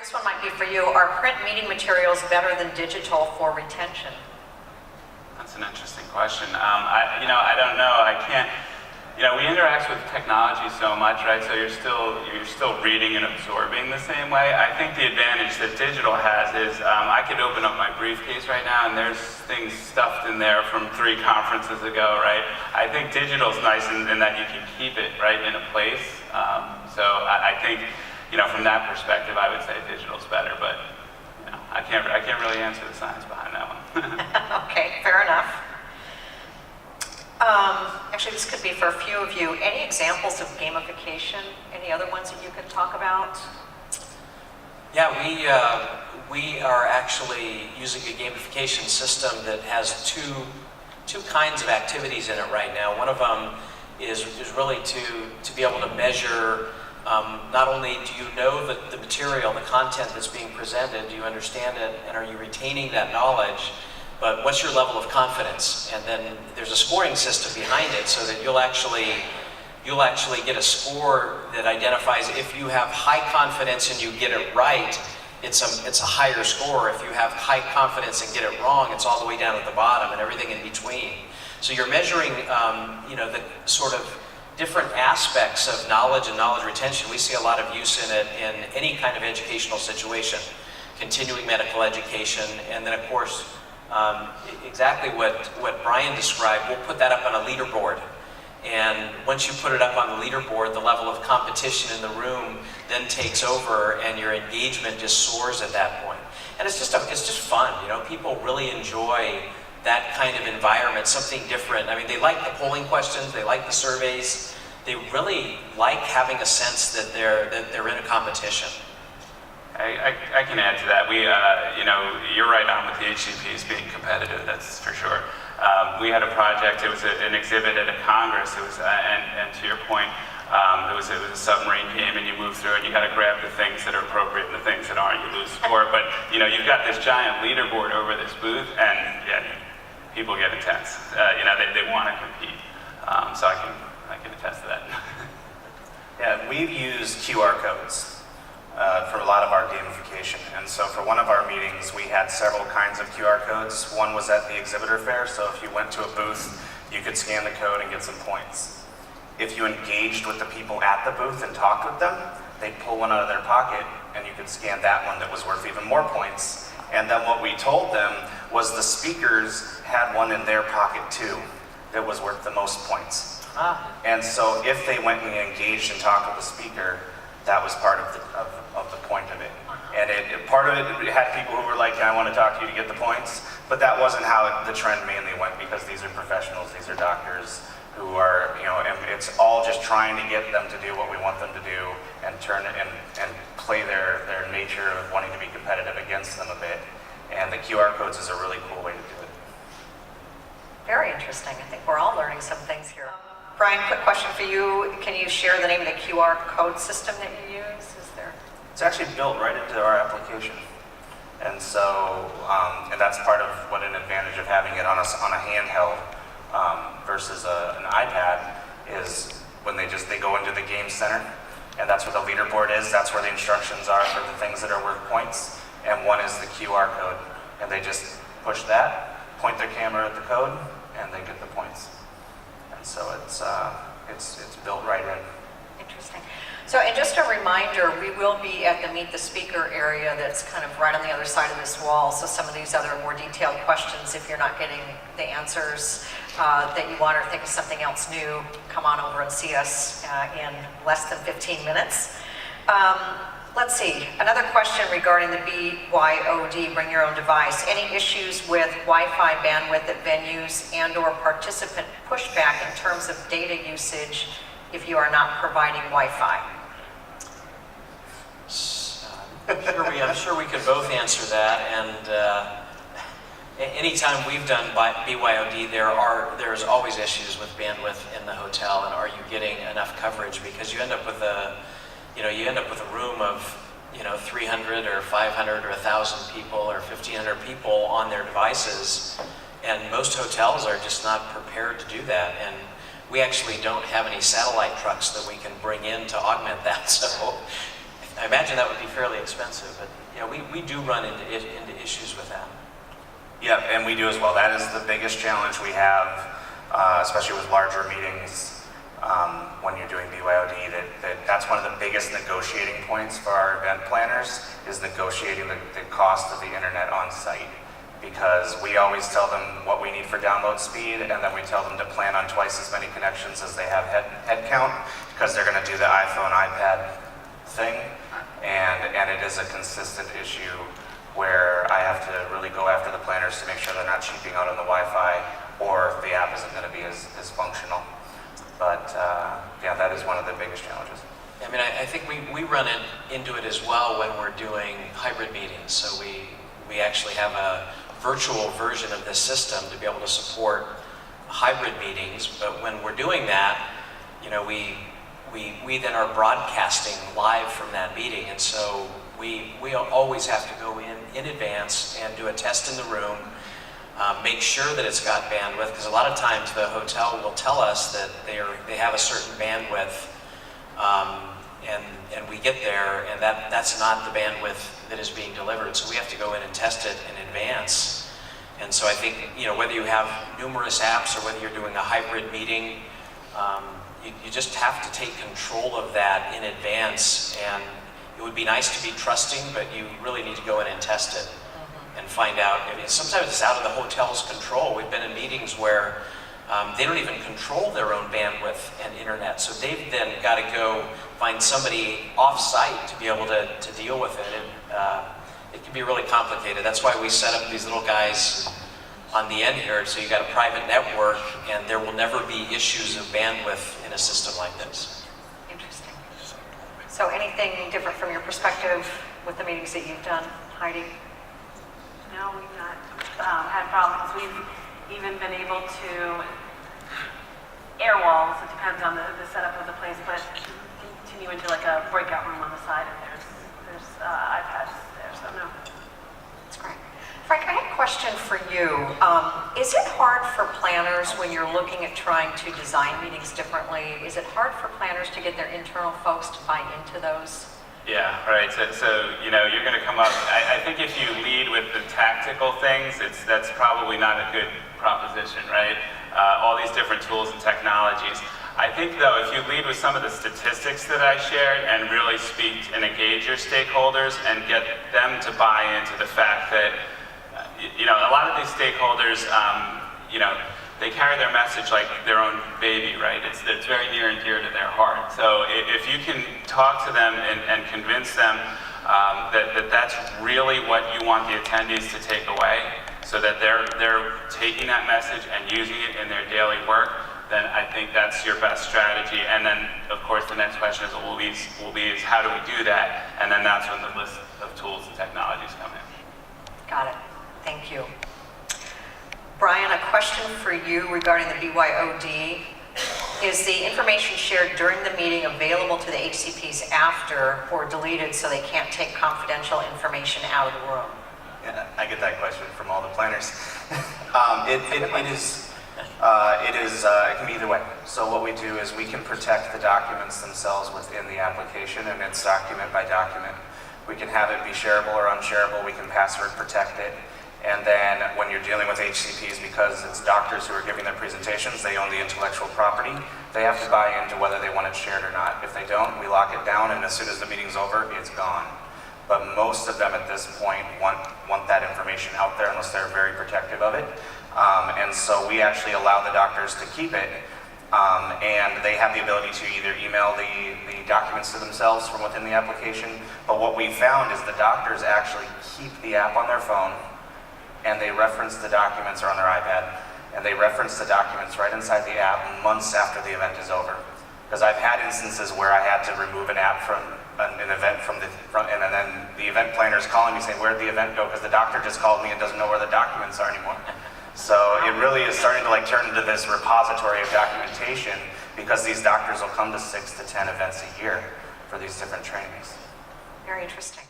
this one might be for you. Are print meeting materials better than digital for retention? That's an interesting question. I don't know. I can't. We interact with technology so much, right? So you're still reading and absorbing the same way. I think the advantage that digital has is I could open up my briefcase right now and there's things stuffed in there from 3 conferences ago, right? I think digital's nice in that you can keep it right in a place. So I think, from that perspective, I would say digital's better, but I can't really answer the science behind that one. Okay, fair enough. Actually, this could be for a few of you. Any examples of gamification? Any other ones that you could talk about? Yeah, we are actually using a gamification system that has two kinds of activities in it right now. One of them is really to be able to measure not only do you know the material, the content that's being presented, do you understand it, and are you retaining that knowledge, but what's your level of confidence? And then there's a scoring system behind it so that you'll actually get a score that identifies if you have high confidence and you get it right, it's a higher score. If you have high confidence and get it wrong, it's all the way down at the bottom and everything in between. So you're measuring the sort of different aspects of knowledge and knowledge retention. We see a lot of use in it in any kind of educational situation, continuing medical education, and then of course, exactly what Brian described, we'll put that up on a leaderboard. And once you put it up on the leaderboard, the level of competition in the room then takes over and your engagement just soars at that point. And it's just fun, people really enjoy that kind of environment, something different. I mean, they like the polling questions, they like the surveys, they really like having a sense that they're in a competition. I can add to that. You're right on with the HCPs being competitive, that's for sure. We had a project, it was an exhibit at a Congress, and to your point, it was a submarine game and you move through it, you gotta grab the things that are appropriate and the things that aren't, you lose score. But you've got this giant leaderboard over this booth and people get intense. They wanna compete. So I can attest to that. Yeah, we've used QR codes for a lot of our gamification. And so for one of our meetings, we had several kinds of QR codes. One was at the exhibitor fair, so if you went to a booth, you could scan the code and get some points. If you engaged with the people at the booth and talked with them, they'd pull one out of their pocket and you could scan that one that was worth even more points. And then what we told them was the speakers had one in their pocket too that was worth the most points. And so if they went and engaged and talked with the speaker, that was part of the point of it. And part of it had people who were like, I want to talk to you to get the points, but that wasn't how the trend mainly went, because these are professionals, these are doctors who are, and it's all just trying to get them to do what we want them to do and turn and play their nature of wanting to be competitive against them a bit. And the QR codes is a really cool way to do it. Very interesting. I think we're all learning some things here. Brian, quick question for you. Can you share the name of the QR code system that you use? Is there? It's actually built right into our application. And so, and that's part of what an advantage of having it on a handheld versus an iPad is when they go into the game center, and that's where the leaderboard is, that's where the instructions are for the things that are worth points, and one is the QR code. And they just push that, point their camera at the code, and they get the points. So it's built right in. Interesting. So, and just a reminder, we will be at the Meet the Speaker area that's kind of right on the other side of this wall. So some of these other more detailed questions, if you're not getting the answers that you want or think of something else new, come on over and see us in less than 15 minutes. Let's see, another question regarding the BYOD, bring your own device. Any issues with Wi-Fi bandwidth at venues and or participant pushback in terms of data usage if you are not providing Wi-Fi? I'm sure we could both answer that. And anytime we've done BYOD, there's always issues with bandwidth in the hotel, and are you getting enough coverage? Because you end up with a room of 300 or 500 or 1,000 people or 1,500 people on their devices, and most hotels are just not prepared to do that. And we actually don't have any satellite trucks that we can bring in to augment that. So I imagine that would be fairly expensive, but yeah, we do run into issues with that. Yeah, and we do as well. That is the biggest challenge we have, especially with larger meetings when you're doing BYOD. That's one of the biggest negotiating points for our event planners is negotiating the cost of the internet on site. Because we always tell them what we need for download speed, and then we tell them to plan on twice as many connections as they have head count, because they're going to do the iPhone, iPad thing, and it is a consistent issue where I have to really go after the planners to make sure they're not cheaping out on the Wi-Fi, or the app isn't going to be as functional. But yeah, that is one of the biggest challenges. I mean, I think we run into it as well when we're doing hybrid meetings. So we actually have a virtual version of this system to be able to support hybrid meetings. But when we're doing that, you know, we then are broadcasting live from that meeting, and so we always have to go in advance and do a test in the room, make sure that it's got bandwidth, because a lot of times the hotel will tell us that they have a certain bandwidth, and we get there, and that's not the bandwidth that is being delivered, so we have to go in and test it in advance. And so I think, you know, whether you have numerous apps or whether you're doing a hybrid meeting, you just have to take control of that in advance. And it would be nice to be trusting, but you really need to go in and test it and find out. I mean, sometimes it's out of the hotel's control. We've been in meetings where they don't even control their own bandwidth and internet, so they've then got to go find somebody off-site to be able to deal with it. And it can be really complicated. That's why we set up these little guys on the end here, so you got a private network, and there will never be issues of bandwidth in a system like this. Interesting. So anything different from your perspective with the meetings that you've done, Heidi? No, we've not had problems. We've even been able to air walls. It depends on the setup of the place, but continue into like a breakout room on the side, and there's iPads there. So no. That's great. Frank, I have a question for you. Is it hard for planners when you're looking at trying to design meetings differently? Is it hard for planners to get their internal folks to buy into those? Yeah, right. So you know, you're going to come up. I think if you lead with the tactical things, that's probably not a good proposition, right? All these different tools and technologies. I think though, if you lead with some of the statistics that I shared and really speak and engage your stakeholders and get them to buy into the fact that, you know, a lot of these stakeholders, you know, they carry their message like their own baby, right? It's very near and dear to their heart. So if you can talk to them and convince them that's really what you want the attendees to take away, so that they're taking that message and using it in their daily work, then I think that's your best strategy. And then, of course, the next question is, is how do we do that? And then that's when the list of tools and technologies come in. Got it. Thank you. Brian, a question for you regarding the BYOD. Is the information shared during the meeting available to the HCPs after, or deleted so they can't take confidential information out of the room? Yeah, I get that question from all the planners. It can be either way. So what we do is we can protect the documents themselves within the application, and it's document by document. We can have it be shareable or unshareable. We can password protect it. And then when you're dealing with HCPs, because it's doctors who are giving their presentations, they own the intellectual property. They have to buy into whether they want it shared or not. If they don't, we lock it down, and as soon as the meeting's over, it's gone. But most of them at this point want that information out there unless they're very protective of it. And so we actually allow the doctors to keep it, and they have the ability to either email the documents to themselves from within the application. But what we found is the doctors actually keep the app on their phone, and they reference the documents, or on their iPad, and they reference the documents right inside the app months after the event is over. Because I've had instances where I had to remove an app from an event and then the event planner is calling me saying, where'd the event go? Because the doctor just called me and doesn't know where the documents are anymore. So it really is starting to turn into this repository of documentation, because these doctors will come to 6 to 10 events a year for these different trainings. Very interesting.